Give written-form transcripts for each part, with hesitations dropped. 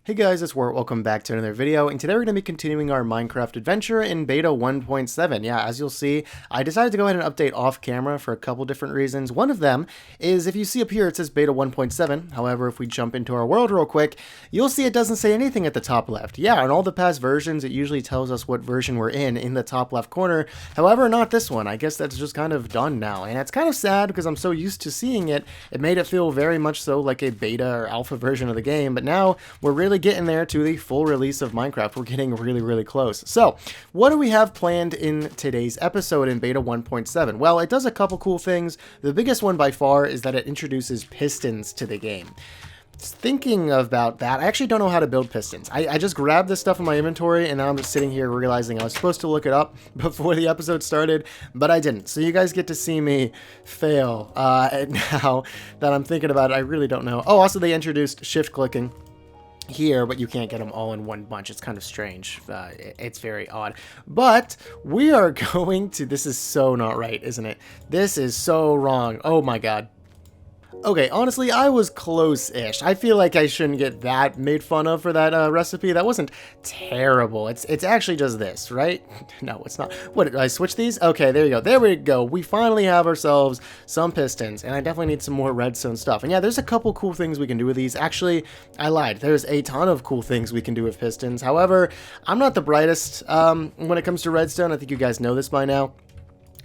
Hey guys, it's Wart. Welcome back to another video, and today we're going to be continuing our Minecraft adventure in beta 1.7. Yeah, as you'll see, I decided to go ahead and update off camera for a couple different reasons. One of them is if you see up here it says beta 1.7. However, if we jump into our world real quick, you'll see it doesn't say anything at the top left. Yeah, in all the past versions it usually tells us what version we're in the top left corner. However, not this one. I guess that's just kind of done now, and it's kind of sad because I'm so used to seeing it. It made it feel very much so like a beta or alpha version of the game, but now we're really getting there to the full release of Minecraft. We're getting really close. So what do we have planned in today's episode in beta 1.7? Well, it does a couple cool things. The biggest one by far is that it introduces pistons to the game. Thinking about that, I actually don't know how to build pistons. I just grabbed this stuff in my inventory, and now I'm just sitting here realizing I was supposed to look it up before the episode started, but I didn't. So you guys get to see me fail. Now that I'm thinking about it, I really don't know. Oh, also they introduced shift clicking here, but you can't get them all in one bunch. It's kind of strange. It's very odd. But we are going to... This is so not right, isn't it? This is so wrong. Oh my god. Okay, honestly, I was close-ish. I feel like I shouldn't get that made fun of for that recipe. That wasn't terrible. It's actually just this, right? No, it's not. What, did I switch these? Okay, there you go. There we go. We finally have ourselves some pistons, and I definitely need some more redstone stuff. And yeah, there's a couple cool things we can do with these. Actually, I lied. There's a ton of cool things we can do with pistons. However, I'm not the brightest when it comes to redstone. I think you guys know this by now.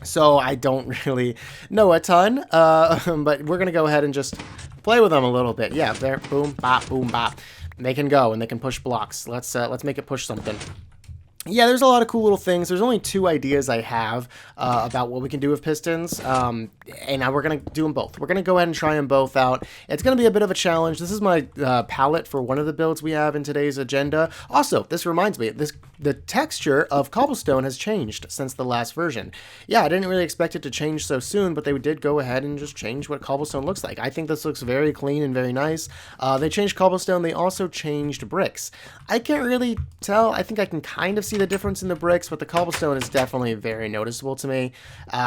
So I don't really know a ton, but we're going to go ahead and just play with them a little bit. Yeah, there, boom, bop, boom, bop. They can go, and they can push blocks. Let's make it push something. Yeah, there's a lot of cool little things. There's only two ideas I have about what we can do with pistons, and now we're going to do them both. We're going to go ahead and try them both out. It's going to be a bit of a challenge. This is my palette for one of the builds we have in today's agenda. Also, this reminds me, the texture of cobblestone has changed since the last version. Yeah, I didn't really expect it to change so soon, but they did go ahead and just change what cobblestone looks like. I think this looks very clean and very nice. They changed cobblestone. They also changed bricks. I can't really tell. I think I can kind of see the difference in the bricks, but the cobblestone is definitely very noticeable to me.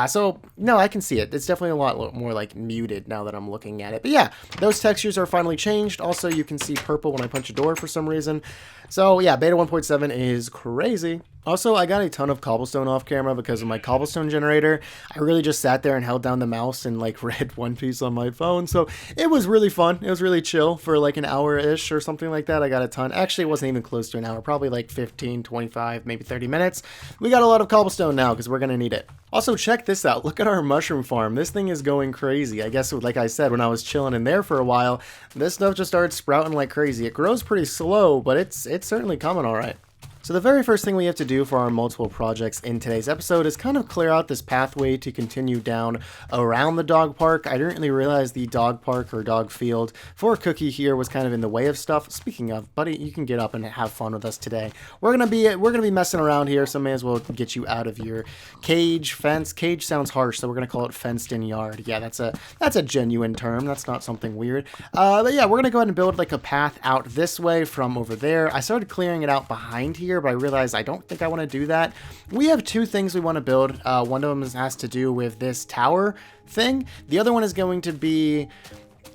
So no, I can see it. It's definitely a lot more like muted now that I'm looking at it. But yeah, those textures are finally changed. Also, you can see purple when I punch a door for some reason. So yeah, beta 1.7 is crazy. Also, I got a ton of cobblestone off camera because of my cobblestone generator. I really just sat there and held down the mouse and like read One Piece on my phone. So it was really fun. It was really chill for like an hour-ish or something like that. I got a ton. Actually, it wasn't even close to an hour. Probably like 15, 25, maybe 30 minutes. We got a lot of cobblestone now because we're going to need it. Also, check this out. Look at our mushroom farm. This thing is going crazy. I guess, like I said, when I was chilling in there for a while, this stuff just started sprouting like crazy. It grows pretty slow, but it's certainly coming all right. So the very first thing we have to do for our multiple projects in today's episode is kind of clear out this pathway to continue down around the dog park. I didn't really realize the dog park or dog field for Cookie here was kind of in the way of stuff. Speaking of, buddy, you can get up and have fun with us today. We're gonna be messing around here, so may as well get you out of your cage, fence. Cage sounds harsh, so we're gonna call it fenced-in yard. Yeah, that's a genuine term. That's not something weird. But yeah, we're gonna go ahead and build like a path out this way from over there. I started clearing it out behind here, but I realized I don't think I want to do that. We have two things we want to build. One of them has to do with this tower thing. The other one is going to be,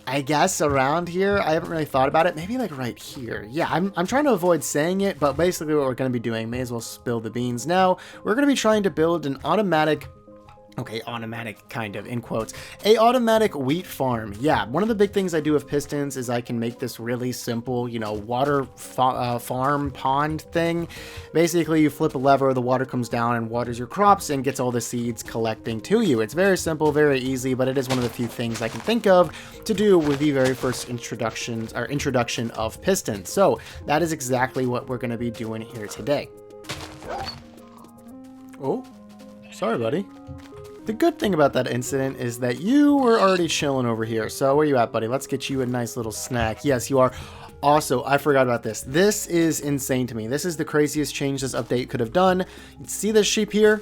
I guess, around here. I haven't really thought about it. Maybe like right here. Yeah, I'm trying to avoid saying it, but basically what we're going to be doing, may as well spill the beans now. We're going to be trying to build an automatic... Okay, automatic, kind of, in quotes. A automatic wheat farm. Yeah, one of the big things I do with pistons is I can make this really simple, you know, water farm pond thing. Basically, you flip a lever, the water comes down and waters your crops and gets all the seeds collecting to you. It's very simple, very easy, but it is one of the few things I can think of to do with the very first introduction of pistons. So that is exactly what we're going to be doing here today. Oh, sorry, buddy. The good thing about that incident is that you were already chilling over here. So where you at, buddy? Let's get you a nice little snack. Yes, you are. Also, I forgot about this. This is insane to me. This is the craziest change this update could have done. See this sheep here?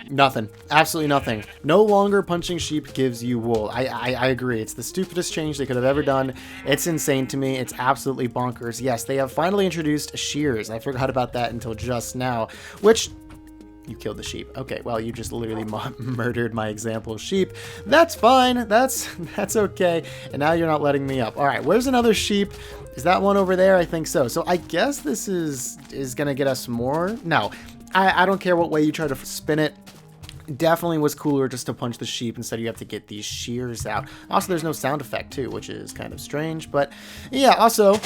Nothing. Absolutely nothing. No longer punching sheep gives you wool. I agree. It's the stupidest change they could have ever done. It's insane to me. It's absolutely bonkers. Yes, they have finally introduced shears. I forgot about that until just now, which... You killed the sheep. Okay, well, you just literally murdered my example sheep. That's fine. That's okay. And now you're not letting me up. All right, where's another sheep? Is that one over there? I think so. So I guess this is going to get us more. No, I don't care what way you try to spin it. Definitely was cooler just to punch the sheep instead you have to get these shears out. Also, there's no sound effect too, which is kind of strange. But yeah, also,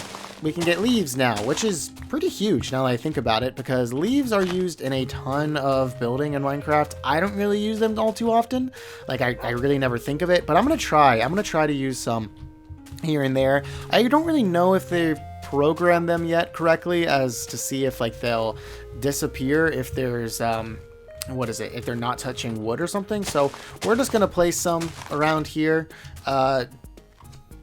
we can get leaves now, which is pretty huge now that I think about it, because leaves are used in a ton of building in Minecraft. I don't really use them all too often. Like, I really never think of it, but I'm going to try. I'm going to try to use some here and there. I don't really know if they've programmed them yet correctly as to see if, like, they'll disappear if there's, what is it, if they're not touching wood or something. So we're just gonna place some around here. There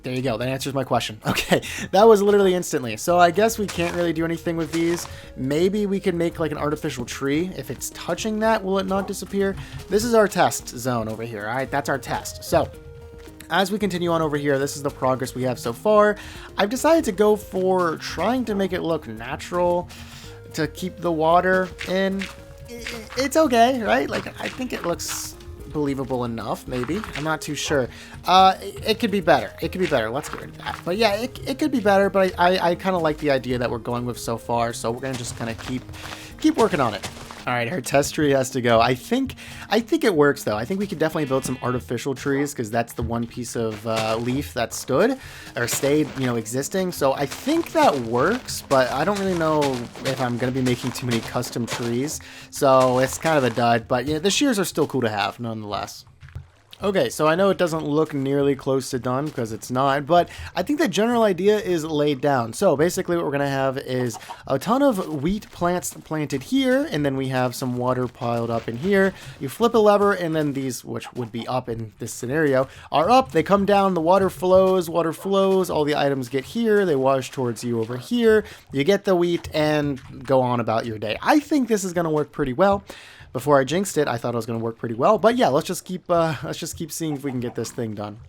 you go, that answers my question. Okay, that was literally instantly. So I guess we can't really do anything with these. Maybe we can make like an artificial tree. If it's touching that, will it not disappear? This is our test zone over here. All right, that's our test. So as we continue on over here, this is the progress we have so far. I've decided to go for trying to make it look natural, to keep the water in. It's okay, right? Like, I think it looks believable enough, maybe. I'm not too sure. It could be better. It could be better. Let's get rid of that. But yeah, it could be better, but I kind of like the idea that we're going with so far, so we're going to just kind of keep working on it. All right, our test tree has to go. I think it works, though. I think we could definitely build some artificial trees, because that's the one piece of leaf that stood or stayed, you know, existing. So I think that works, but I don't really know if I'm going to be making too many custom trees. So it's kind of a dud, but yeah, the shears are still cool to have, nonetheless. Okay, so I know it doesn't look nearly close to done because it's not, but I think the general idea is laid down. So basically what we're going to have is a ton of wheat plants planted here, and then we have some water piled up in here. You flip a lever, and then these, which would be up in this scenario, are up. They come down, the water flows, all the items get here, they wash towards you over here, you get the wheat, and go on about your day. I think this is going to work pretty well. Before I jinxed it, I thought it was going to work pretty well. But yeah, let's just keep seeing if we can get this thing done.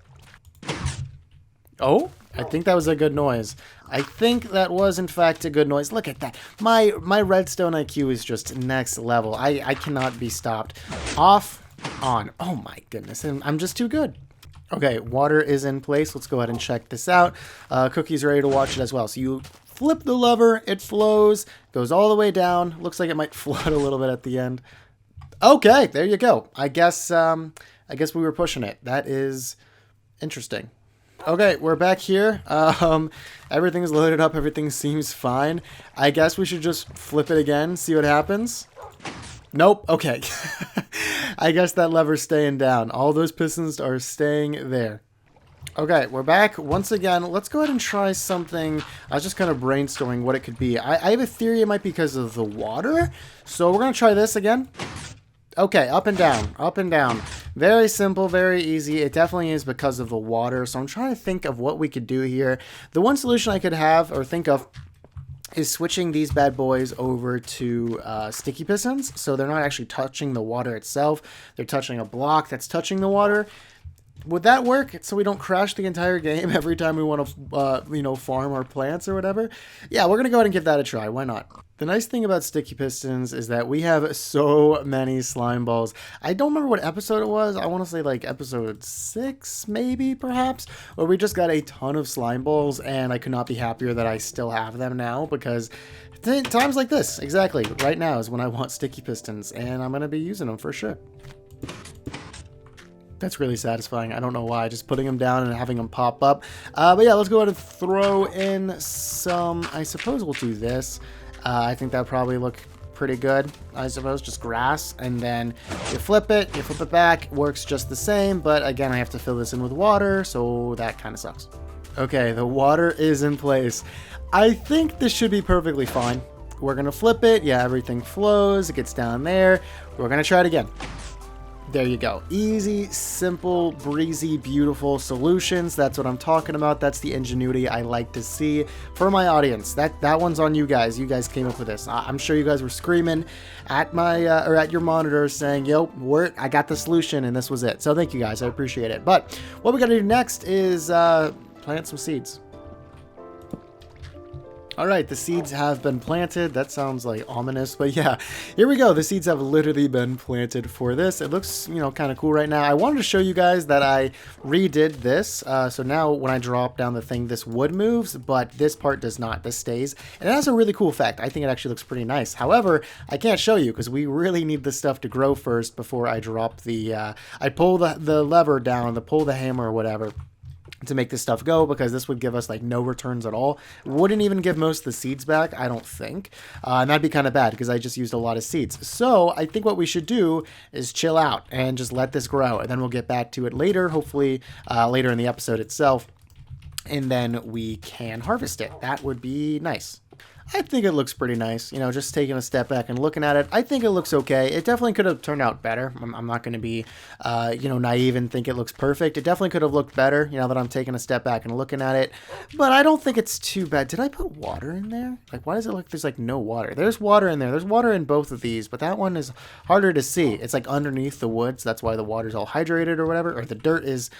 Oh, I think that was a good noise. I think that was, in fact, a good noise. Look at that. My redstone IQ is just next level. I cannot be stopped. Off, on. Oh my goodness, I'm just too good. Okay, water is in place. Let's go ahead and check this out. Cookie's ready to watch it as well. So you flip the lever, it flows, goes all the way down. Looks like it might flood a little bit at the end. Okay, there you go. I guess we were pushing it. That is interesting. Okay, we're back here. Everything's loaded up. Everything seems fine. I guess we should just flip it again, see what happens. Nope. Okay. I guess that lever's staying down. All those pistons are staying there. Okay, we're back once again. Let's go ahead and try something. I was just kind of brainstorming what it could be. I have a theory it might be because of the water. So we're going to try this again. Okay, up and down, up and down. Very simple, very easy. It definitely is because of the water. So I'm trying to think of what we could do here. The one solution I could have or think of is switching these bad boys over to sticky pistons. So they're not actually touching the water itself. They're touching a block that's touching the water. Would that work so we don't crash the entire game every time we want to, farm our plants or whatever? Yeah, we're going to go ahead and give that a try. Why not? The nice thing about sticky pistons is that we have so many slime balls. I don't remember what episode it was. I want to say like episode 6, maybe, perhaps, where we just got a ton of slime balls, and I could not be happier that I still have them now, because times like this, exactly, right now is when I want sticky pistons, and I'm going to be using them for sure. That's really satisfying. I don't know why. Just putting them down and having them pop up. But yeah, let's go ahead and throw in some... I suppose we'll do this. I think that'll probably look pretty good. I suppose just grass. And then you flip it back. Works just the same. But again, I have to fill this in with water. So that kind of sucks. Okay, the water is in place. I think this should be perfectly fine. We're going to flip it. Yeah, everything flows. It gets down there. We're going to try it again. There you go. Easy, simple, breezy, beautiful solutions. That's what I'm talking about. That's the ingenuity I like to see for my audience. That one's on you guys. You guys came up with this. I'm sure you guys were screaming at my or at your monitor saying, "Yo, I got the solution," and this was it. So thank you guys. I appreciate it. But what we got to do next is plant some seeds. All right, the seeds have been planted. That sounds like ominous, but yeah, here we go. The seeds have literally been planted for this. It looks, you know, kind of cool right now. I wanted to show you guys that I redid this. So now when I drop down the thing, this wood moves, but this part does not. This stays. And it has a really cool effect. I think it actually looks pretty nice. However, I can't show you because we really need this stuff to grow first before I drop the, I pull the lever down, pull the hammer or whatever, to make this stuff go, because this would give us like no returns at all. Wouldn't even give most of the seeds back, I don't think. And that'd be kind of bad because I just used a lot of seeds. So I think what we should do is chill out and just let this grow, and then we'll get back to it later, hopefully later in the episode itself, and then we can harvest it. That would be nice. I think it looks pretty nice, you know, just taking a step back and looking at it. I think it looks okay. It definitely could have turned out better. I'm not going to be, you know, naive and think it looks perfect. It definitely could have looked better, you know, that I'm taking a step back and looking at it. But I don't think it's too bad. Did I put water in there? Like, why does it look there's like no water? There's water in there. There's water in both of these, but that one is harder to see. It's like underneath the wood, so that's why the water's all hydrated or whatever, or the dirt is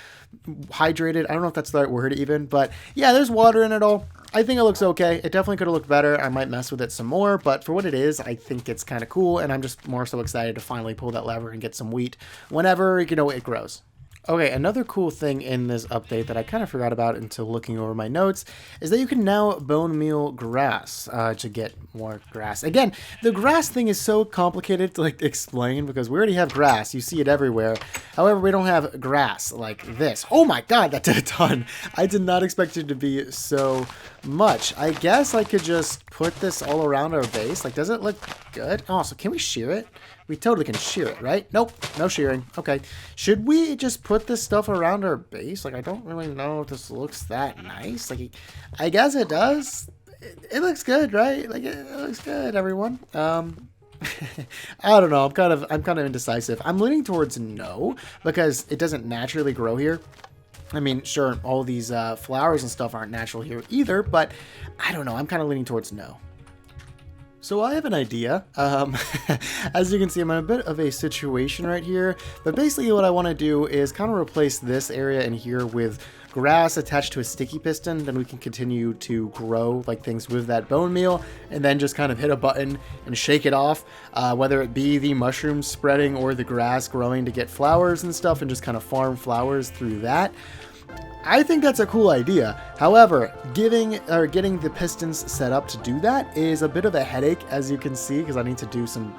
hydrated. I don't know if that's the right word even, but yeah, there's water in it all. I think it looks okay. It definitely could have looked better. I might mess with it some more, but for what it is, I think it's kind of cool, and I'm just more so excited to finally pull that lever and get some wheat whenever, you know, it grows. Okay, another cool thing in this update that I kind of forgot about until looking over my notes is that you can now bone meal grass to get more grass. Again, the grass thing is so complicated to like explain because we already have grass. You see it everywhere. However, we don't have grass like this. Oh my god, that did a ton. I did not expect it to be so much. I guess I could just put this all around our base. Like, does it look good? Oh, so can we shear it? We totally can shear it, right? Nope, no shearing. Okay. Should we just put this stuff around our base? Like, I don't really know if this looks that nice. Like, I guess it does. It looks good, right? Like, it looks good, everyone. I don't know. I'm kind of indecisive. I'm leaning towards no, because it doesn't naturally grow here. I mean, sure, all these flowers and stuff aren't natural here either, but I don't know. I'm kind of leaning towards no. So I have an idea. As you can see, I'm in a bit of a situation right here, but basically what I want to do is kind of replace this area in here with grass attached to a sticky piston. Then we can continue to grow like things with that bone meal, and then just kind of hit a button and shake it off, whether it be the mushrooms spreading or the grass growing to get flowers and stuff, and just kind of farm flowers through that. I think that's a cool idea. However, getting the pistons set up to do that is a bit of a headache, as you can see, because I need to do some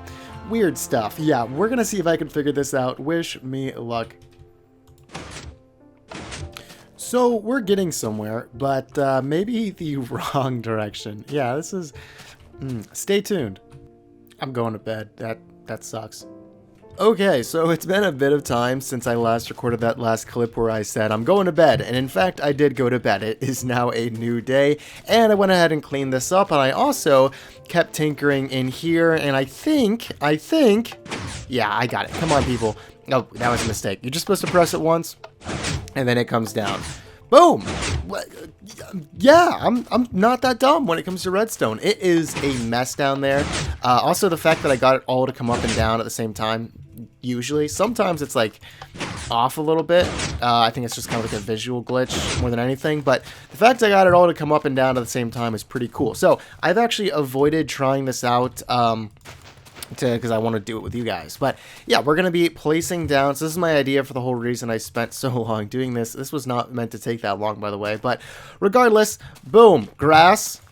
weird stuff. Yeah, we're going to see if I can figure this out. Wish me luck. So we're getting somewhere, but maybe the wrong direction. Yeah, this is... stay tuned. I'm going to bed. That sucks. Okay, so it's been a bit of time since I last recorded that last clip where I said I'm going to bed, and in fact I did go to bed. It is now a new day, and I went ahead and cleaned this up, and I also kept tinkering in here, and I think, yeah, I got it. Come on, people. Oh, that was a mistake. You're just supposed to press it once, and then it comes down. Boom! Yeah, I'm not that dumb when it comes to redstone. It is a mess down there. Also, the fact that I got it all to come up and down at the same time, usually. Sometimes it's like off a little bit. I think it's just kind of like a visual glitch more than anything. But the fact I got it all to come up and down at the same time is pretty cool. So I've actually avoided trying this out because I want to do it with you guys. But yeah, we're going to be placing down. So this is my idea for the whole reason I spent so long doing this. This was not meant to take that long, by the way. But regardless, boom, grass.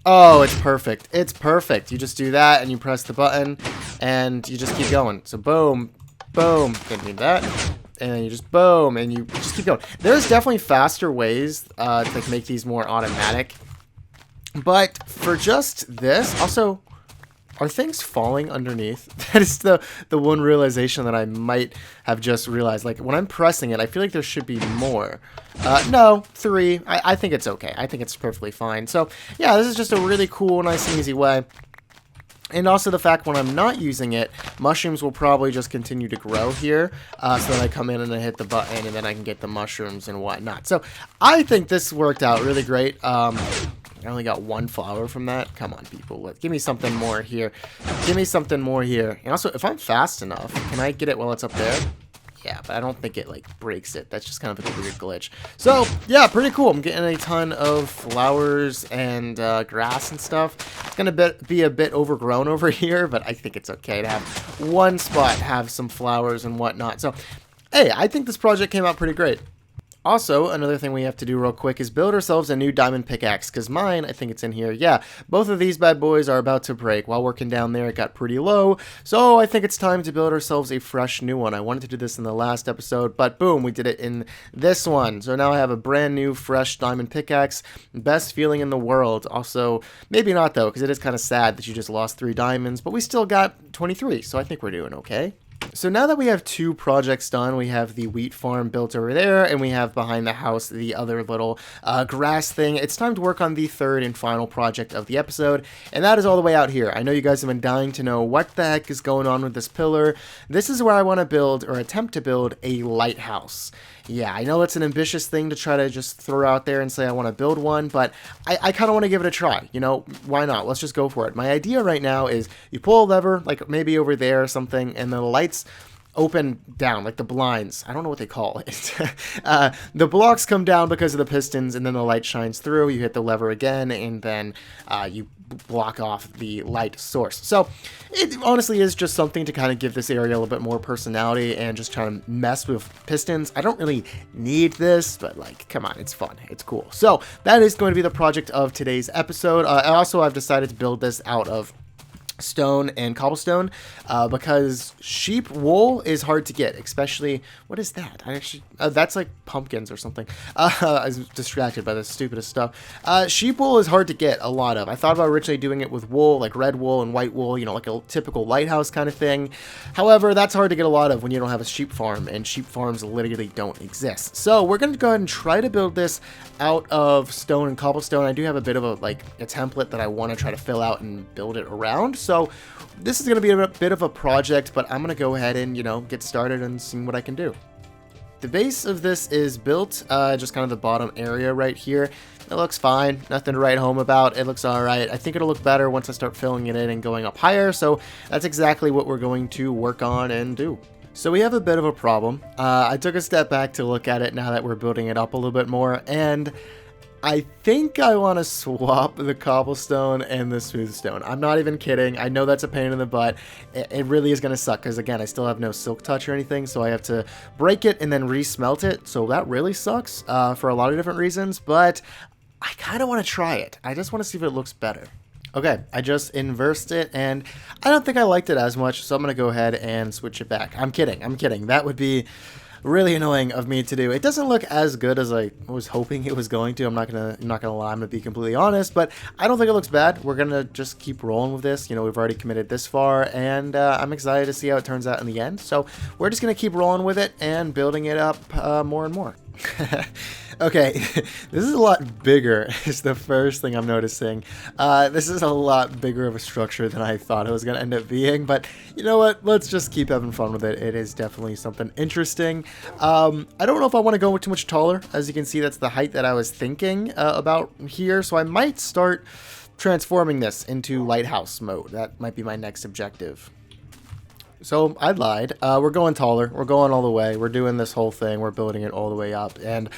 Oh, it's perfect. It's perfect. You just do that and you press the button and you just keep going. So boom, boom, didn't need that. And then you just boom and you just keep going. There's definitely faster ways to like, make these more automatic. But for just this, also... are things falling underneath? That is the one realization that I might have just realized. Like, when I'm pressing it, I feel like there should be more. No, 3. I think it's okay. I think it's perfectly fine. So, yeah, this is just a really cool, nice and easy way. And also the fact when I'm not using it, mushrooms will probably just continue to grow here. So then I come in and I hit the button, and then I can get the mushrooms and whatnot. So, I think this worked out really great. I only got 1 flower from that. Come on, people. Give me something more here. Give me something more here. And also, if I'm fast enough, can I get it while it's up there? Yeah, but I don't think it like breaks it. That's just kind of a weird glitch. So yeah, pretty cool. I'm getting a ton of flowers and grass and stuff. It's gonna be a bit overgrown over here, but I think it's okay to have one spot have some flowers and whatnot. So hey, I think this project came out pretty great. Also, another thing we have to do real quick is build ourselves a new diamond pickaxe, because mine, I think it's in here, yeah, both of these bad boys are about to break. While working down there, it got pretty low, so I think it's time to build ourselves a fresh new one. I wanted to do this in the last episode, but boom, we did it in this one. So now I have a brand new, fresh diamond pickaxe. Best feeling in the world. Also, maybe not though, because it is kind of sad that you just lost 3 diamonds, but we still got 23, so I think we're doing okay. So now that we have 2 projects done, we have the wheat farm built over there, and we have behind the house the other little grass thing. It's time to work on the 3rd and final project of the episode, and that is all the way out here. I know you guys have been dying to know what the heck is going on with this pillar. This is where I want to build, or attempt to build, a lighthouse. Yeah, I know it's an ambitious thing to try to just throw out there and say I want to build one, but I kind of want to give it a try. You know, why not? Let's just go for it. My idea right now is you pull a lever, like maybe over there or something, and the lights open down, like the blinds. I don't know what they call it. The blocks come down because of the pistons, and then the light shines through. You hit the lever again, and then you block off the light source. So it honestly is just something to kind of give this area a little bit more personality and just try to mess with pistons. I don't really need this, but like, come on, it's fun. It's cool. So that is going to be the project of today's episode. I've decided to build this out of stone and cobblestone because sheep wool is hard to get, especially what is that? I actually that's like pumpkins or something. I was distracted by the stupidest stuff. Sheep wool is hard to get a lot of. I thought about originally doing it with wool, like red wool and white wool, you know, like a typical lighthouse kind of thing. However, that's hard to get a lot of when you don't have a sheep farm, and sheep farms literally don't exist. So we're going to go ahead and try to build this out of stone and cobblestone. I do have a bit of a template that I want to try to fill out and build it around. So this is going to be a bit of a project, but I'm going to go ahead and, you know, get started and see what I can do. The base of this is built, just kind of the bottom area right here. It looks fine, nothing to write home about. It looks alright. I think it'll look better once I start filling it in and going up higher, so that's exactly what we're going to work on and do. So we have a bit of a problem. I took a step back to look at it now that we're building it up a little bit more, and I think I want to swap the cobblestone and the smooth stone. I'm not even kidding. I know that's a pain in the butt. It really is going to suck because, again, I still have no silk touch or anything, so I have to break it and then re-smelt it. So that really sucks for a lot of different reasons, but I kind of want to try it. I just want to see if it looks better. Okay, I just inversed it, and I don't think I liked it as much, so I'm going to go ahead and switch it back. I'm kidding. That would be really annoying of me to do. It doesn't look as good as I was hoping it was going to. I'm not gonna lie. I'm gonna be completely honest, but I don't think it looks bad. We're gonna just keep rolling with this. You know, we've already committed this far, and I'm excited to see how it turns out in the end. So we're just gonna keep rolling with it and building it up more and more. Okay, this is a lot bigger, is the first thing I'm noticing. This is a lot bigger of a structure than I thought it was going to end up being, but you know what? Let's just keep having fun with it. It is definitely something interesting. I don't know if I want to go too much taller. As you can see, that's the height that I was thinking about here, so I might start transforming this into lighthouse mode. That might be my next objective. So I lied. We're going taller. We're going all the way. We're doing this whole thing. We're building it all the way up, and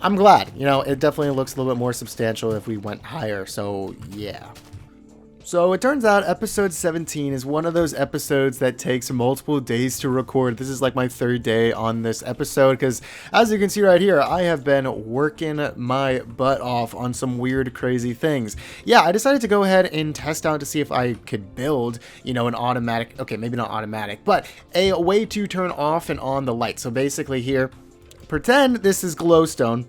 I'm glad. You know, it definitely looks a little bit more substantial if we went higher, so yeah. So it turns out episode 17 is one of those episodes that takes multiple days to record. This is like my 3rd day on this episode because, as you can see right here, I have been working my butt off on some weird, crazy things. Yeah, I decided to go ahead and test out to see if I could build, you know, an automatic, okay, maybe not automatic, but a way to turn off and on the light. So basically here, pretend this is glowstone,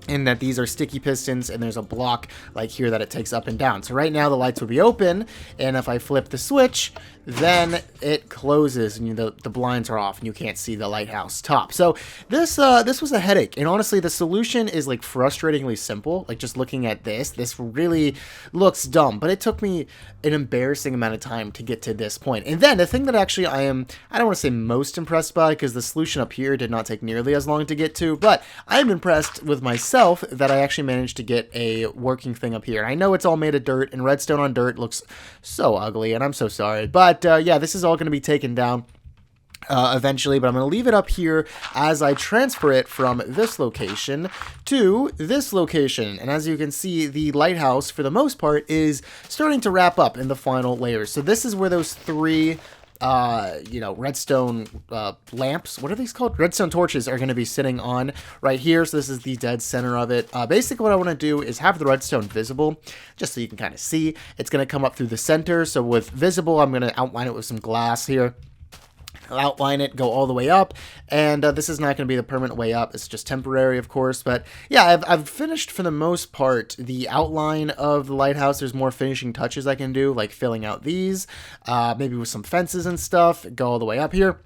and that these are sticky pistons, and there's a block like here that it takes up and down. So right now the lights would be open, and if I flip the switch, then it closes and the blinds are off and you can't see the lighthouse top. So this was a headache, and honestly the solution is like frustratingly simple. Like just looking at this really looks dumb, but it took me an embarrassing amount of time to get to this point. And then the thing that actually I don't want to say most impressed by, because the solution up here did not take nearly as long to get to, but I'm impressed with myself that I actually managed to get a working thing up here. I know it's all made of dirt, and redstone on dirt looks so ugly, and I'm so sorry, but yeah, this is all going to be taken down. eventually, but I'm going to leave it up here as I transfer it from this location to this location. And as you can see, the lighthouse, for the most part, is starting to wrap up in the final layers. So this is where those three redstone lamps, what are these called? Redstone torches are going to be sitting on right here. So this is the dead center of it. Basically what I want to do is have the redstone visible, just so you can kind of see. It's going to come up through the center. So with visible, I'm going to outline it with some glass here. I'll outline it, go all the way up, and this is not going to be the permanent way up. It's just temporary, of course, but yeah, I've finished, for the most part, the outline of the lighthouse. There's more finishing touches I can do, like filling out these, maybe with some fences and stuff, go all the way up here.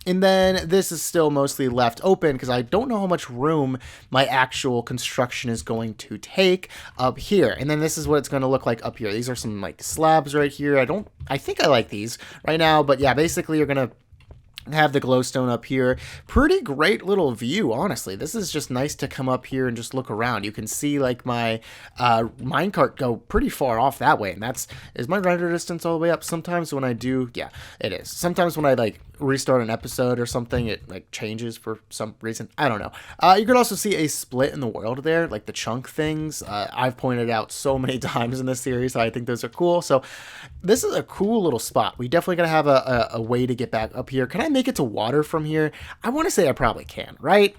And then this is still mostly left open because I don't know how much room my actual construction is going to take up here. And then this is what it's going to look like up here. These are some like slabs right here. I think I like these right now, but yeah, basically you're going to have the glowstone up here. Pretty great little view, honestly. This is just nice to come up here and just look around. You can see like my minecart go pretty far off that way, and is my render distance all the way up? Sometimes when I do, yeah, it is. Sometimes when I like restart an episode or something, it like changes for some reason. I don't know. You could also see a split in the world there, like the chunk things. I've pointed out so many times in this series, so I think those are cool. So this is a cool little spot. We definitely gotta have a way to get back up here. Can I make it to water from here? I want to say I probably can, right?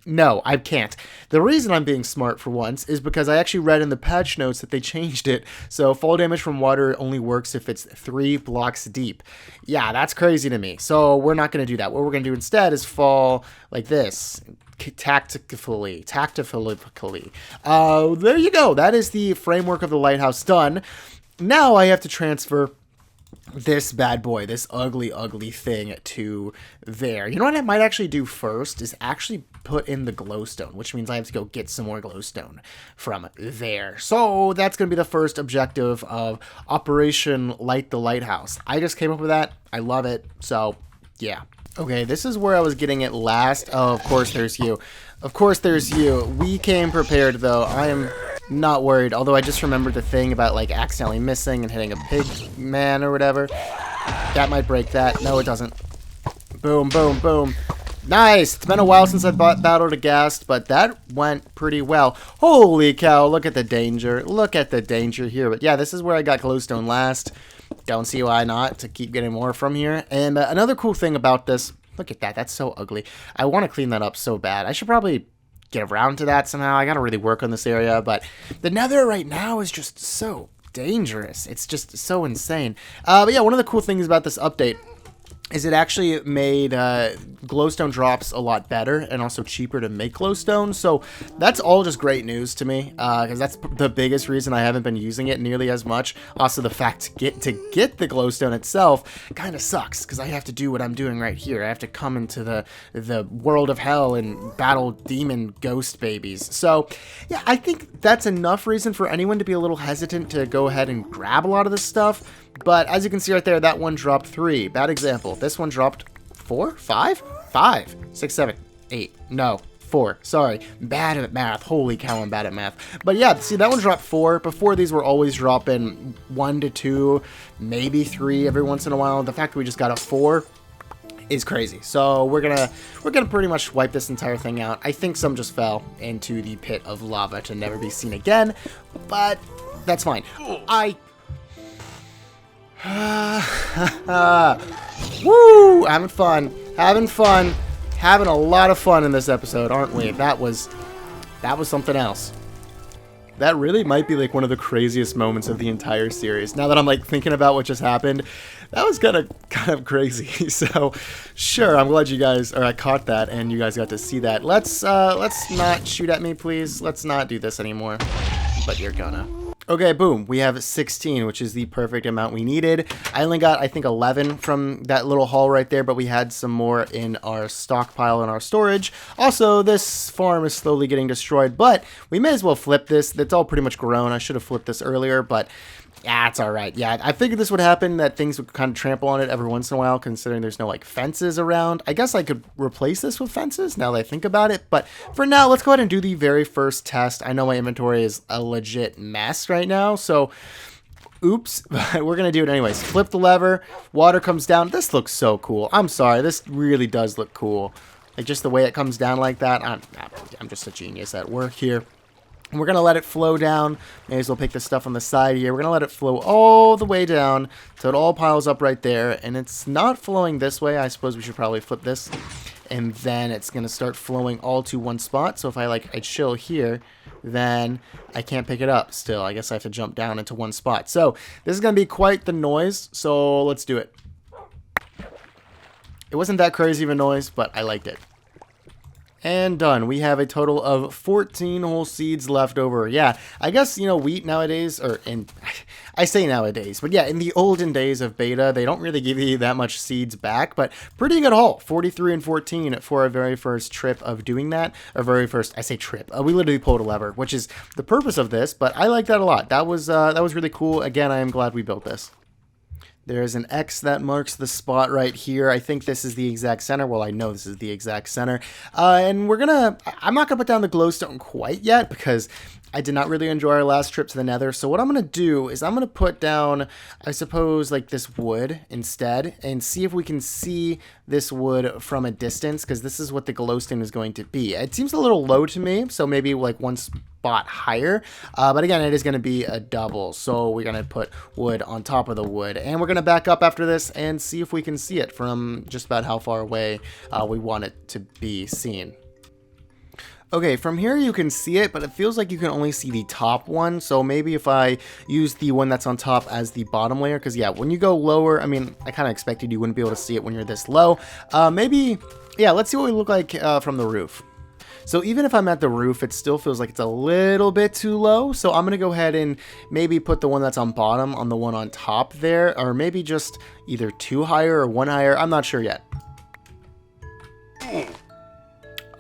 No, I can't. The reason I'm being smart for once is because I actually read in the patch notes that they changed it. So fall damage from water only works if it's 3 blocks deep. Yeah, that's crazy to me. So we're not going to do that. What we're going to do instead is fall like this. Tactically. There you go. That is the framework of the lighthouse done. Now I have to transfer this bad boy, this ugly thing to there. You know what I might actually do first is actually put in the glowstone, which means I have to go get some more glowstone from there. So that's going to be the first objective of Operation Light the Lighthouse. I just came up with that. I love it. So yeah. Okay, this is where I was getting it last. Oh, of course there's you. Of course there's you. We came prepared though. I am not worried, although I just remembered the thing about like accidentally missing and hitting a pig man or whatever. That might break that. No, it doesn't. Boom, boom, boom. Nice! It's been a while since I battled a ghast, but that went pretty well. Holy cow, look at the danger. Look at the danger here. But yeah, this is where I got glowstone last. Don't see why not, to keep getting more from here. And another cool thing about this, look at that. That's so ugly. I want to clean that up so bad. I should probably get around to that somehow. I gotta really work on this area, but the Nether right now is just so dangerous. It's just so insane. But yeah, one of the cool things about this update is it actually made glowstone drops a lot better and also cheaper to make glowstone. So that's all just great news to me, because that's the biggest reason I haven't been using it nearly as much. Also, the fact to get the glowstone itself kind of sucks, because I have to do what I'm doing right here. I have to come into the world of hell and battle demon ghost babies. So yeah, I think that's enough reason for anyone to be a little hesitant to go ahead and grab a lot of this stuff. But as you can see right there, that one dropped 3. Bad example. This one dropped 4? 5? 5. 6, 7, 8. No, 4. Sorry. Bad at math. Holy cow, I'm bad at math. But yeah, see, that one dropped 4. Before, these were always dropping 1 to 2, maybe 3 every once in a while. The fact that we just got a 4 is crazy. So we're gonna pretty much wipe this entire thing out. I think some just fell into the pit of lava to never be seen again, but that's fine. Woo! Having fun. Having a lot of fun in this episode, aren't we? That was something else. That really might be like one of the craziest moments of the entire series. Now that I'm like thinking about what just happened, that was kind of crazy. So, sure, I'm glad you guys, or I caught that and you guys got to see that. Let's not shoot at me, please. Let's not do this anymore. But you're gonna. Okay, boom, we have 16, which is the perfect amount we needed. I only got, I think, 11 from that little haul right there, but we had some more in our stockpile and our storage. Also, this farm is slowly getting destroyed, but we may as well flip this. It's all pretty much grown. I should have flipped this earlier, but yeah, it's all right. Yeah, I figured this would happen, that things would kind of trample on it every once in a while, considering there's no, like, fences around. I guess I could replace this with fences now that I think about it, but for now, let's go ahead and do the very first test. I know my inventory is a legit mess right now, so Oops, but we're going to do it anyways. Flip the lever, water comes down. This looks so cool. I'm sorry, this really does look cool. Like, just the way it comes down like that. I'm just a genius at work here. And we're going to let it flow down. May as well pick the stuff on the side here. We're going to let it flow all the way down so it all piles up right there. And it's not flowing this way. I suppose we should probably flip this. And then it's going to start flowing all to one spot. So if I chill here, then I can't pick it up still. I guess I have to jump down into one spot. So this is going to be quite the noise. So let's do it. It wasn't that crazy of a noise, but I liked it. And done. We have a total of 14 whole seeds left over. Yeah, I guess, wheat nowadays, I say nowadays, but yeah, in the olden days of beta, they don't really give you that much seeds back, but pretty good haul. 43 and 14 for our very first trip of doing that. Our very first, I say trip. We literally pulled a lever, which is the purpose of this, but I like that a lot. That was really cool. Again, I am glad we built this. There's an X that marks the spot right here. I think this is the exact center. Well, I know this is the exact center. And I'm not gonna put down the glowstone quite yet because I did not really enjoy our last trip to the Nether. So what I'm going to do is I'm going to put down, I suppose, like this wood instead and see if we can see this wood from a distance, because this is what the glowstone is going to be. It seems a little low to me, so maybe like one spot higher. But again, it is going to be a double. So we're going to put wood on top of the wood, and we're going to back up after this and see if we can see it from just about how far away we want it to be seen. Okay, from here you can see it, but it feels like you can only see the top one. So maybe if I use the one that's on top as the bottom layer, because yeah, when you go lower, I mean, I kind of expected you wouldn't be able to see it when you're this low. Maybe, yeah, let's see what we look like from the roof. So even if I'm at the roof, it still feels like it's a little bit too low. So I'm going to go ahead and maybe put the one that's on bottom on the one on top there, or maybe just either two higher or one higher. I'm not sure yet.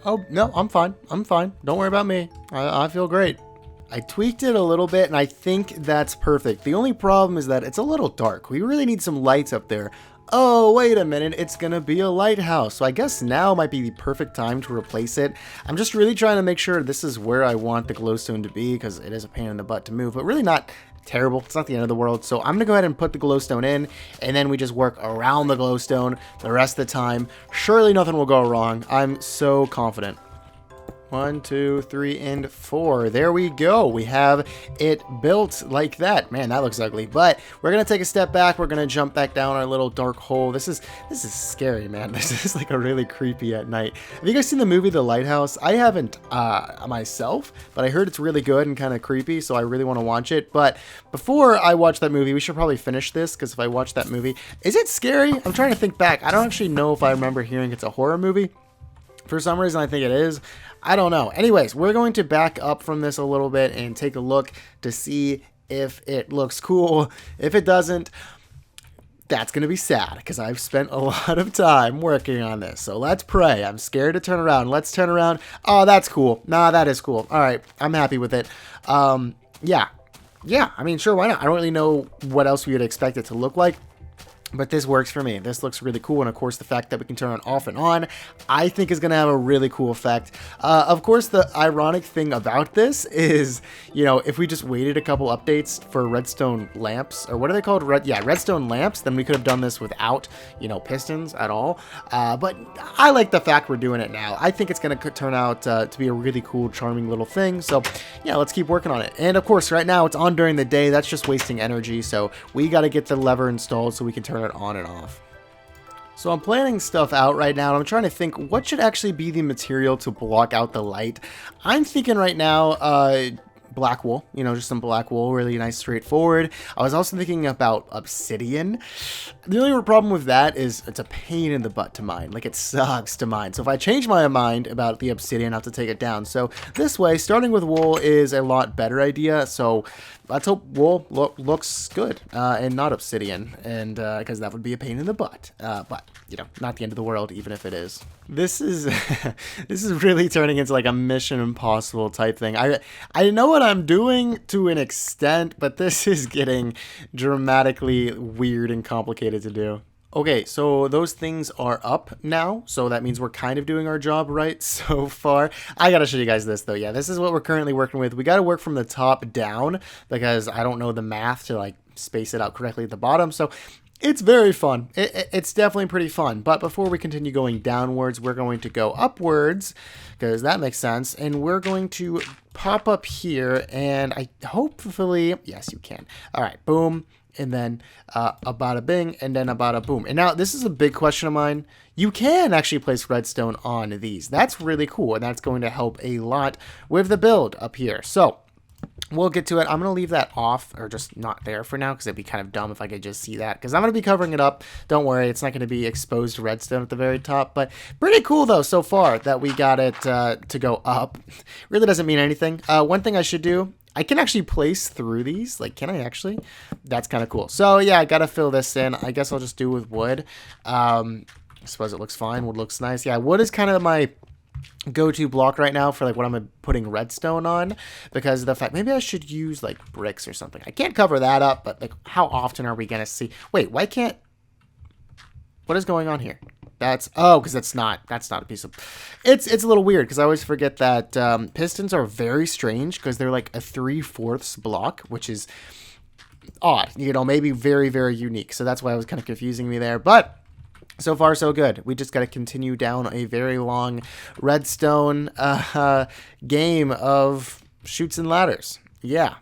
Oh, no, I'm fine. I'm fine. Don't worry about me. I feel great. I tweaked it a little bit, and I think that's perfect. The only problem is that it's a little dark. We really need some lights up there. Oh, wait a minute. It's going to be a lighthouse. So I guess now might be the perfect time to replace it. I'm just really trying to make sure this is where I want the glowstone to be, because it is a pain in the butt to move, but really not terrible. It's not the end of the world. So I'm gonna go ahead and put the glowstone in, and then we just work around the glowstone the rest of the time. Surely nothing will go wrong. I'm so confident. 1, 2, 3, and 4. There we go. We have it built like that. Man, that looks ugly. But we're gonna take a step back. We're gonna jump back down our little dark hole. This is scary, man. This is like a really creepy at night. Have you guys seen the movie The Lighthouse? I haven't myself, but I heard it's really good and kind of creepy, so I really want to watch it. But before I watch that movie, we should probably finish this, because if I watch that movie, is it scary? I'm trying to think back. I don't actually know if I remember hearing it's a horror movie. For some reason, I think it is. I don't know. Anyways, we're going to back up from this a little bit and take a look to see if it looks cool. If it doesn't, that's going to be sad, because I've spent a lot of time working on this. So let's pray. I'm scared to turn around. Let's turn around. Oh, that's cool. Nah, that is cool. All right. I'm happy with it. Yeah. I mean, sure, why not? I don't really know what else we would expect it to look like, but this works for me. This looks really cool. And of course, the fact that we can turn it off and on, I think is going to have a really cool effect. Of course, the ironic thing about this is, if we just waited a couple updates for redstone lamps, or what are they called? Redstone lamps, then we could have done this without, pistons at all. But I like the fact we're doing it now. I think it's going to turn out to be a really cool, charming little thing. So yeah, let's keep working on it. And of course, right now it's on during the day. That's just wasting energy. So we got to get the lever installed so we can turn it on and off. So I'm planning stuff out right now, and I'm trying to think what should actually be the material to block out the light. I'm thinking right now black wool, just some black wool, really nice, straightforward. I was also thinking about obsidian. The only problem with that is it's a pain in the butt to mine. Like, it sucks to mine. So if I change my mind about the obsidian, I have to take it down. So this way, starting with wool is a lot better idea. So let's hope wool looks good and not obsidian, and because that would be a pain in the butt. But not the end of the world, even if it is. This is this is really turning into like a Mission Impossible type thing. I know what I'm doing to an extent, but this is getting dramatically weird and complicated to do. Okay, so those things are up now, so that means we're kind of doing our job right so far. I gotta show you guys this, though. Yeah, this is what we're currently working with. We gotta work from the top down, because I don't know the math to, like, space it out correctly at the bottom. So it's very fun. It's definitely pretty fun. But before we continue going downwards, we're going to go upwards because that makes sense. And we're going to pop up here, and I hopefully, yes, you can. All right, boom. And then a bada bing, and then a bada boom. And now this is a big question of mine. You can actually place redstone on these. That's really cool, and that's going to help a lot with the build up here. So we'll get to it. I'm going to leave that off, or just not there for now, because it'd be kind of dumb if I could just see that, because I'm going to be covering it up. Don't worry, it's not going to be exposed redstone at the very top, but pretty cool, though, so far that we got it to go up. Really doesn't mean anything. One thing I should do, I can actually place through these. Like, can I actually? That's kind of cool. So, yeah, I got to fill this in. I guess I'll just do with wood. I suppose it looks fine. Wood looks nice. Yeah, wood is kind of my go-to block right now for like what I'm putting redstone on, because of the fact maybe I should use like bricks or something. I can't cover that up, but like how often are we going to see? Wait, why can't? What is going on here? That's, oh, because that's not a piece of, it's a little weird because I always forget that pistons are very strange because they're like a 3/4 block, which is odd, you know, maybe very, very unique. So that's why it was kind of confusing me there, but so far so good. We just got to continue down a very long redstone game of chutes and ladders. Yeah.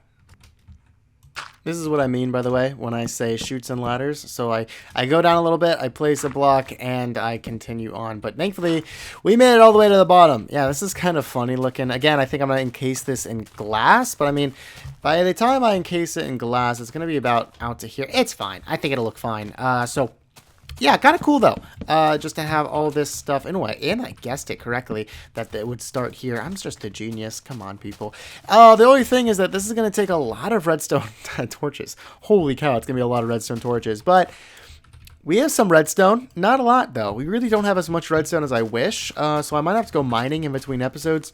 This is what I mean, by the way, when I say chutes and ladders. So I go down a little bit, I place a block, and I continue on. But thankfully, we made it all the way to the bottom. Yeah, this is kind of funny looking. Again, I think I'm going to encase this in glass. But, I mean, by the time I encase it in glass, it's going to be about out to here. It's fine. I think it'll look fine. So yeah, kind of cool, though, just to have all this stuff in a way. And I guessed it correctly that it would start here. I'm just a genius. Come on, people. The only thing is that this is going to take a lot of redstone torches. Holy cow, it's going to be a lot of redstone torches. But we have some redstone. Not a lot, though. We really don't have as much redstone as I wish. So I might have to go mining in between episodes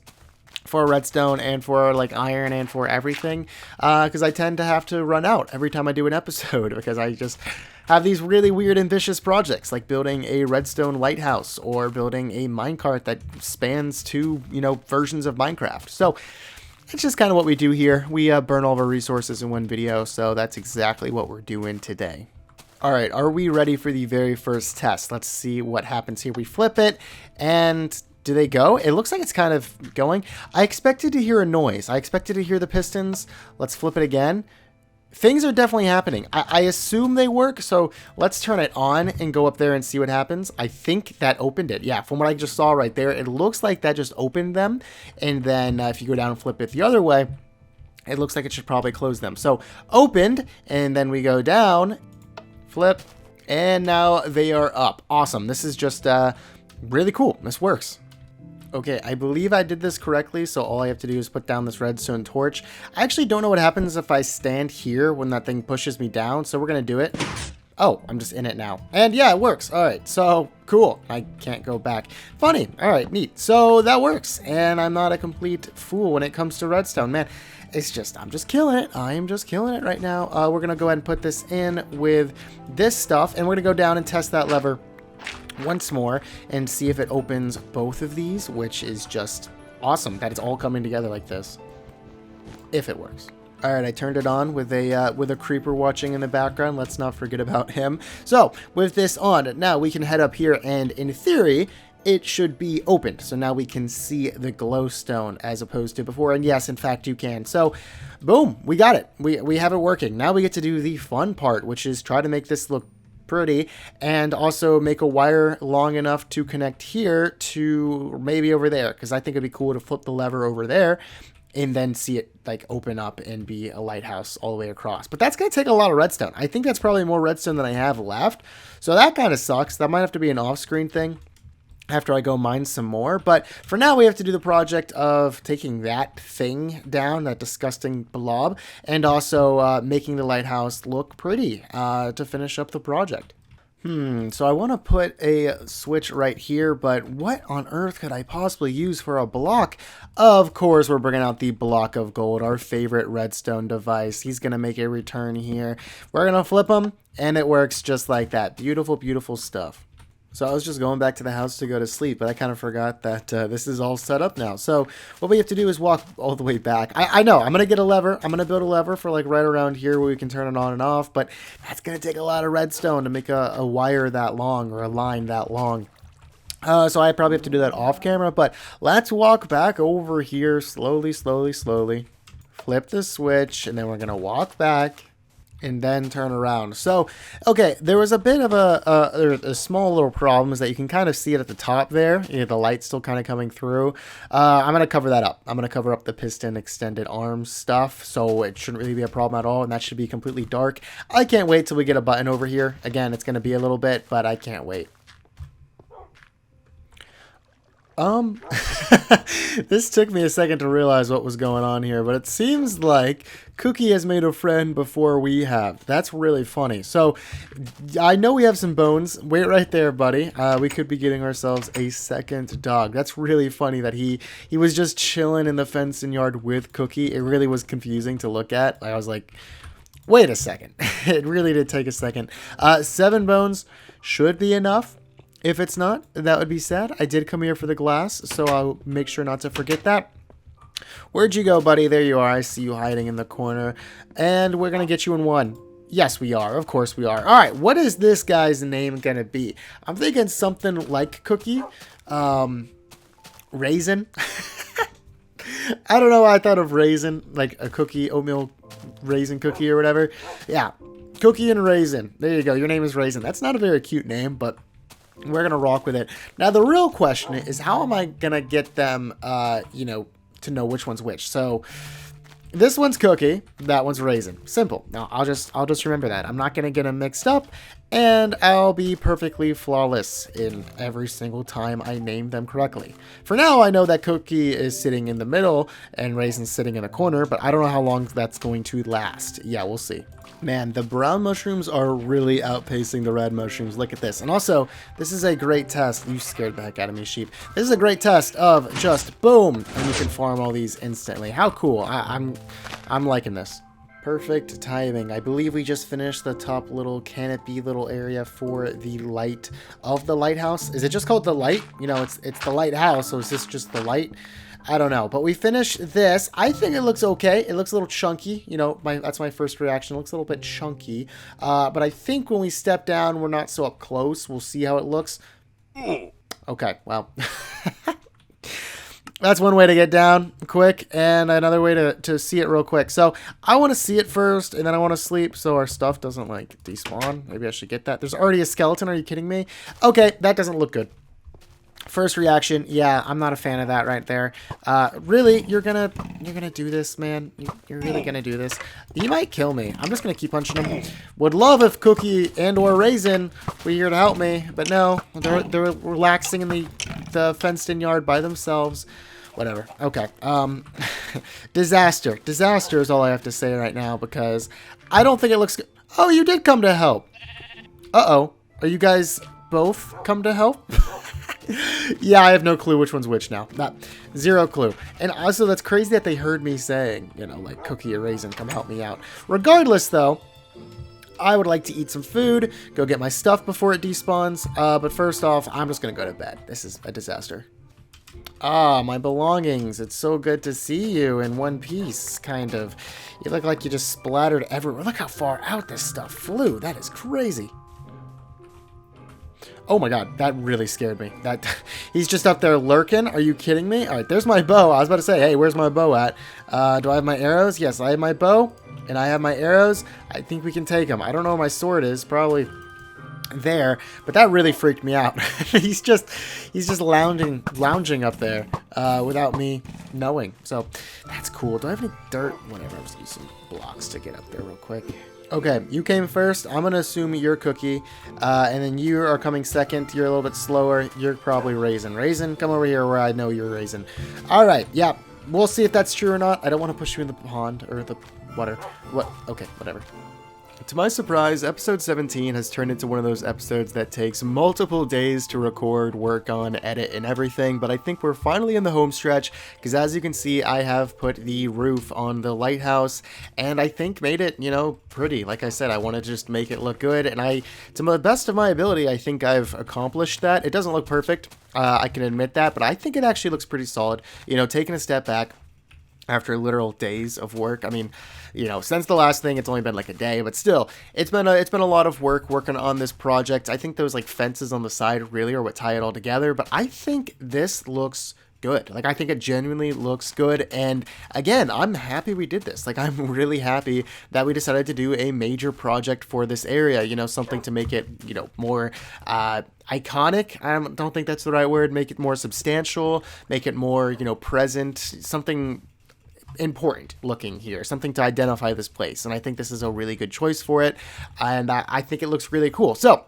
for redstone and for like iron and for everything, because I tend to have to run out every time I do an episode because I just have these really weird ambitious projects like building a redstone lighthouse or building a minecart that spans two, you know, versions of Minecraft. So it's just kind of what we do here. We burn all of our resources in one video, so that's exactly what we're doing today. All right, are we ready for the very first test? Let's see what happens here. We flip it, and do they go? It looks like it's kind of going. I expected to hear a noise. I expected to hear the pistons. Let's flip it again. Things are definitely happening. I assume they work, so let's turn it on and go up there and see what happens. I think that opened it. Yeah, from what I just saw right there, it looks like that just opened them. And then if you go down and flip it the other way, it looks like it should probably close them. So opened, and then we go down, flip, and now they are up. Awesome. This is just really cool. This works. Okay, I believe I did this correctly, so all I have to do is put down this redstone torch. I actually don't know what happens if I stand here when that thing pushes me down, so we're going to do it. Oh, I'm just in it now. And yeah, it works. All right, so cool. I can't go back. Funny. All right, neat. So that works, and I'm not a complete fool when it comes to redstone. Man, it's just, I'm just killing it. I am just killing it right now. We're going to go ahead and put this in with this stuff, and we're going to go down and test that lever once more and see if it opens both of these, which is just awesome that it's all coming together like this, if it works. All right, I turned it on with a creeper watching in the background. Let's not forget about him. So with this on, now we can head up here, and in theory it should be opened. So now we can see the glowstone as opposed to before. And yes, in fact, you can. So boom, we got it. We have it working. Now we get to do the fun part, which is try to make this look pretty and also make a wire long enough to connect here to maybe over there, because I think it'd be cool to flip the lever over there and then see it like open up and be a lighthouse all the way across. But that's going to take a lot of redstone. I think that's probably more redstone than I have left. So that kind of sucks. That might have to be an off-screen thing after I go mine some more. But for now, we have to do the project of taking that thing down, that disgusting blob, and also making the lighthouse look pretty to finish up the project. So I want to put a switch right here, but what on earth could I possibly use for a block? Of course, we're bringing out the block of gold, our favorite redstone device. He's going to make a return here. We're going to flip him, and it works just like that. Beautiful, beautiful stuff. So I was just going back to the house to go to sleep, but I kind of forgot that this is all set up now. So what we have to do is walk all the way back. I know, I'm going to get a lever. I'm going to build a lever for like right around here where we can turn it on and off, but that's going to take a lot of redstone to make a wire that long or a line that long. So I probably have to do that off camera, but let's walk back over here slowly, slowly, slowly. Flip the switch, and then we're going to walk back. And then turn around. So, okay, there was a bit of a small little problem is that you can kind of see it at the top there. You know, the light's still kind of coming through. I'm going to cover that up. I'm going to cover up the piston extended arms stuff, so it shouldn't really be a problem at all, and that should be completely dark. I can't wait till we get a button over here. Again, it's going to be a little bit, but I can't wait. This took me a second to realize what was going on here, but it seems like Cookie has made a friend before we have. That's really funny. So, I know we have some bones. Wait right there, buddy. We could be getting ourselves a second dog. That's really funny that he was just chilling in the fenced in yard with Cookie. It really was confusing to look at. I was like, wait a second. It really did take a second. 7 bones should be enough. If it's not, that would be sad. I did come here for the glass, so I'll make sure not to forget that. Where'd you go, buddy? There you are. I see you hiding in the corner. And we're going to get you in 1. Yes, we are. Of course we are. All right, what is this guy's name going to be? I'm thinking something like Cookie. Raisin. I don't know why I thought of raisin, like a cookie, oatmeal raisin cookie or whatever. Yeah, Cookie and Raisin. There you go. Your name is Raisin. That's not a very cute name, but we're going to rock with it. Now, the real question is, how am I going to get them, you know, to know which one's which? So, this one's Cookie, that one's Raisin. Simple. Now, I'll just remember that. I'm not going to get them mixed up, and I'll be perfectly flawless in every single time I name them correctly. For now, I know that Cookie is sitting in the middle, and Raisin's sitting in the corner, but I don't know how long that's going to last. Yeah, we'll see. Man, the brown mushrooms are really outpacing the red mushrooms. Look at this. And also, this is a great test. You scared the heck out of me, sheep. This is a great test of just boom, and you can farm all these instantly. How cool. I'm liking this. Perfect timing. I believe we just finished the top little canopy little area for the light of the lighthouse. Is it just called the light? You know, it's the lighthouse, so is this just the light? I don't know, but we finished this. I think it looks okay. It looks a little chunky. You know, that's my first reaction. It looks a little bit chunky. But I think when we step down, we're not so up close. We'll see how it looks. Okay, well. That's one way to get down quick, and another way to see it real quick. So I want to see it first, and then I want to sleep so our stuff doesn't, like, despawn. Maybe I should get that. There's already a skeleton. Are you kidding me? Okay, that doesn't look good. First reaction, yeah, I'm not a fan of that right there. Really, you're gonna do this, man? You're really gonna do this? You might kill me. I'm just gonna keep punching him. Would love if Cookie and or Raisin were here to help me, but no, they're relaxing in the fenced-in yard by themselves. Whatever. Okay. Disaster. Disaster is all I have to say right now because I don't think it looks good. Oh, you did come to help. Uh-oh. Are you guys both come to help? Yeah, I have no clue which one's which now. Zero clue. And also, that's crazy that they heard me saying, you know, like, Cookie or Raisin, come help me out. Regardless, though, I would like to eat some food, go get my stuff before it despawns. But first off, I'm just going to go to bed. This is a disaster. Ah, my belongings. It's so good to see you in one piece, kind of. You look like you just splattered everywhere. Look how far out this stuff flew. That is crazy. Oh my god, that really scared me. He's just up there lurking. Are you kidding me? All right, there's my bow. I was about to say, hey, where's my bow at? Do I have my arrows? Yes, I have my bow, and I have my arrows. I think we can take them. I don't know where my sword is. Probably there, but that really freaked me out. he's just lounging up there without me knowing. So that's cool. Do I have any dirt? Whatever. I'm just gonna use some blocks to get up there real quick. Okay, you came first. I'm going to assume you're Cookie, and then you are coming second. You're a little bit slower. You're probably Raisin. Raisin, come over here where I know you're Raisin. All right, yeah, we'll see if that's true or not. I don't want to push you in the pond or the water. What? Okay, whatever. To my surprise, episode 17 has turned into one of those episodes that takes multiple days to record, work on, edit, and everything, but I think we're finally in the home stretch, because as you can see, I have put the roof on the lighthouse, and I think made it, pretty. Like I said, I want to just make it look good, and to the best of my ability, I think I've accomplished that. It doesn't look perfect, I can admit that, but I think it actually looks pretty solid. Taking a step back, after literal days of work. I mean, since the last thing, it's only been like a day, but still, it's been a lot of work working on this project. I think those like fences on the side really are what tie it all together, but I think this looks good. Like, I think it genuinely looks good, and again, I'm happy we did this. Like, I'm really happy that we decided to do a major project for this area, something to make it, more iconic. I don't think that's the right word. Make it more substantial, make it more, present, something important looking here, something to identify this place, and I think this is a really good choice for it, and I think it looks really cool. So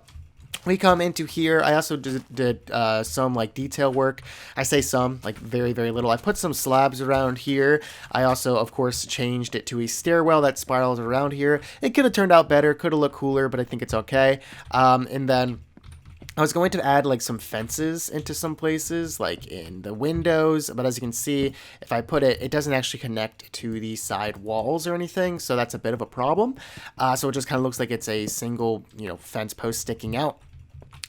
we come into here. I also did some like detail work. I say some, like very, very little. I put some slabs around here. I also, of course, changed it to a stairwell that spirals around here. It could have turned out better, could have looked cooler, but I think it's okay. And then I was going to add like some fences into some places, like in the windows, but as you can see, if I put it, it doesn't actually connect to the side walls or anything, so that's a bit of a problem. So it just kind of looks like it's a single, fence post sticking out.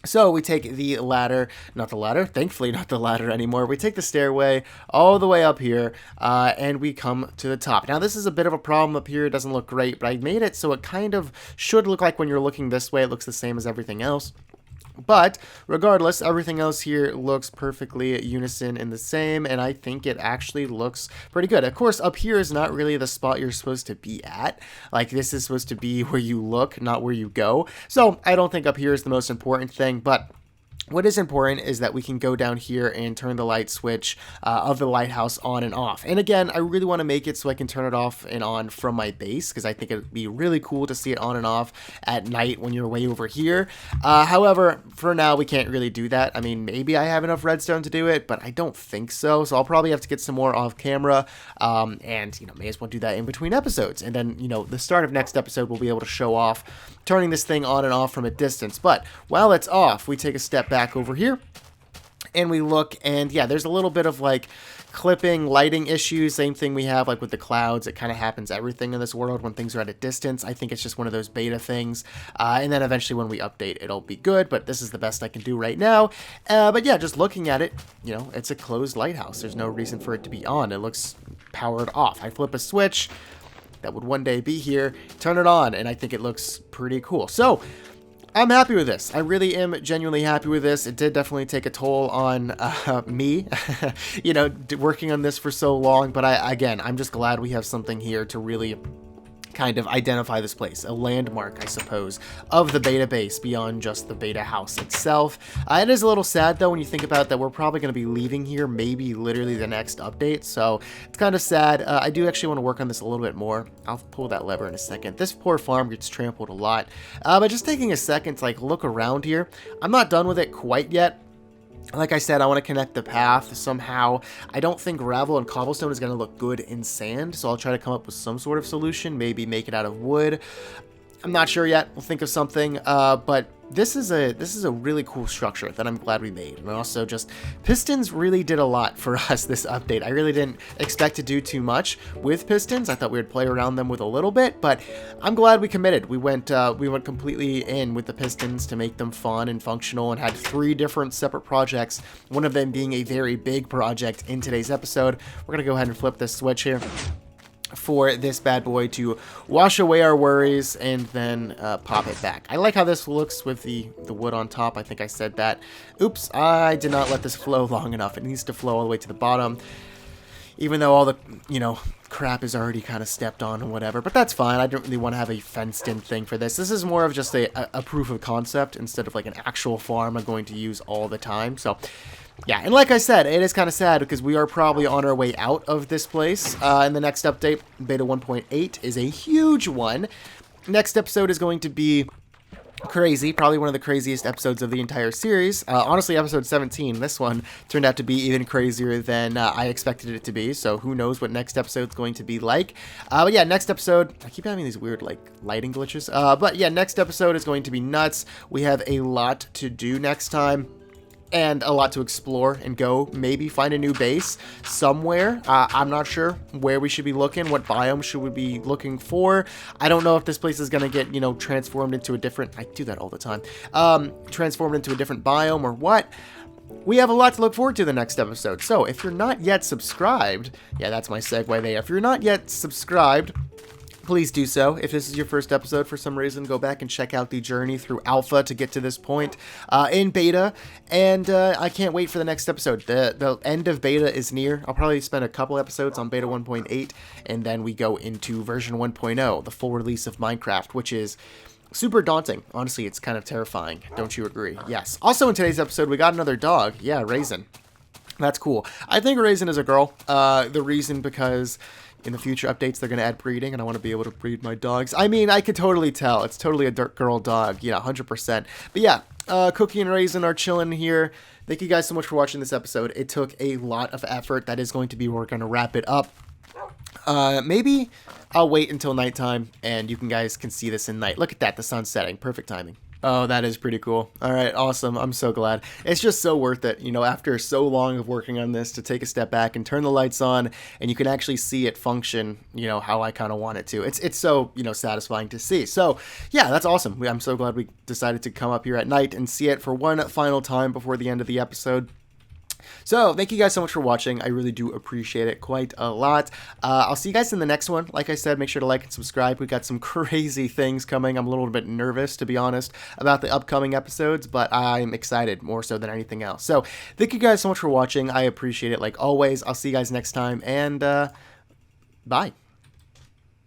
So we take the ladder, thankfully not the ladder anymore. We take the stairway all the way up here, and we come to the top. Now this is a bit of a problem up here. It doesn't look great, but I made it so it kind of should look like when you're looking this way, it looks the same as everything else. But regardless, everything else here looks perfectly unison and the same, and I think it actually looks pretty good. Of course, up here is not really the spot you're supposed to be at. Like, this is supposed to be where you look, not where you go. So I don't think up here is the most important thing, but what is important is that we can go down here and turn the light switch of the lighthouse on and off. And again, I really want to make it so I can turn it off and on from my base, because I think it would be really cool to see it on and off at night when you're way over here. However, for now, we can't really do that. I mean, maybe I have enough redstone to do it, but I don't think so. So I'll probably have to get some more off camera, and, may as well do that in between episodes. And then, the start of next episode, we'll be able to show off turning this thing on and off from a distance. But while it's off, we take a step back over here and we look, and yeah, there's a little bit of like clipping, lighting issues. Same thing we have like with the clouds. It kind of happens everything in this world when things are at a distance. I think it's just one of those beta things, and then eventually when we update, it'll be good, but this is the best I can do right now. But yeah, just looking at it, it's a closed lighthouse. There's no reason for it to be on. It looks powered off. I flip a switch that would one day be here, turn it on, and I think it looks pretty cool. So I'm happy with this. I really am genuinely happy with this. It did definitely take a toll on me, working on this for so long, but I'm just glad we have something here to really kind of identify this place, a landmark, I suppose, of the beta base beyond just the beta house itself. It is a little sad, though, when you think about that we're probably going to be leaving here maybe literally the next update, so it's kind of sad. I do actually want to work on this a little bit more. I'll pull that lever in a second. This poor farm gets trampled a lot, but just taking a second to like look around here, I'm not done with it quite yet. Like I said, I want to connect the path somehow. I don't think gravel and cobblestone is going to look good in sand, so I'll try to come up with some sort of solution, maybe make it out of wood. I'm not sure yet. We'll think of something, but this is a really cool structure that I'm glad we made. And also just Pistons really did a lot for us this update. I really didn't expect to do too much with Pistons. I thought we would play around them with a little bit, but I'm glad we committed. We went completely in with the Pistons to make them fun and functional, and had 3 different separate projects, one of them being a very big project in today's episode. We're going to go ahead and flip this switch here for this bad boy to wash away our worries and then pop it back. I like how this looks with the wood on top. I think I said that. Oops, I did not let this flow long enough. It needs to flow all the way to the bottom, even though all the, crap is already kind of stepped on and whatever, but that's fine. I don't really want to have a fenced-in thing for this. This is more of just a proof of concept instead of like an actual farm I'm going to use all the time. So yeah, and like I said, it is kind of sad because we are probably on our way out of this place. And the next update, Beta 1.8, is a huge one. Next episode is going to be crazy, probably one of the craziest episodes of the entire series. Honestly, episode 17, this one, turned out to be even crazier than I expected it to be, so who knows what next episode's going to be like. But yeah, next episode, I keep having these weird, like, lighting glitches. But yeah, next episode is going to be nuts. We have a lot to do next time, and a lot to explore and go maybe find a new base somewhere. I'm not sure where we should be looking, what biome should we be looking for. I don't know if this place is going to get, you know, transformed into a different, I do that all the time, transformed into a different biome or what. We have a lot to look forward to the next episode. So if you're not yet subscribed, yeah, that's my segue there. If you're not yet subscribed, please do so. If this is your first episode for some reason, go back and check out the journey through alpha to get to this point in beta. And I can't wait for the next episode. The end of beta is near. I'll probably spend a couple episodes on beta 1.8, and then we go into version 1.0, the full release of Minecraft, which is super daunting. Honestly, it's kind of terrifying. Don't you agree? Yes. Also in today's episode, we got another dog. Yeah, Raisin. That's cool. I think Raisin is a girl. The reason because in the future updates, they're going to add breeding, and I want to be able to breed my dogs. I mean, I could totally tell. It's totally a girl dog. Yeah, 100%. But yeah, Cookie and Raisin are chilling here. Thank you guys so much for watching this episode. It took a lot of effort. That is going to be where we're going to wrap it up. Maybe I'll wait until nighttime, and you guys can see this in night. Look at that. The sun's setting. Perfect timing. Oh, that is pretty cool. All right, awesome. I'm so glad. It's just so worth it, you know, after so long of working on this, to take a step back and turn the lights on, and you can actually see it function, you know, how I kind of want it to. It's so, you know, satisfying to see. So, yeah, that's awesome. I'm so glad we decided to come up here at night and see it for one final time before the end of the episode. So, thank you guys so much for watching. I really do appreciate it quite a lot. I'll see you guys in the next one. Like I said, make sure to like and subscribe. We got some crazy things coming. I'm a little bit nervous, to be honest, about the upcoming episodes, but I'm excited more so than anything else. So, thank you guys so much for watching. I appreciate it like always. I'll see you guys next time, and bye.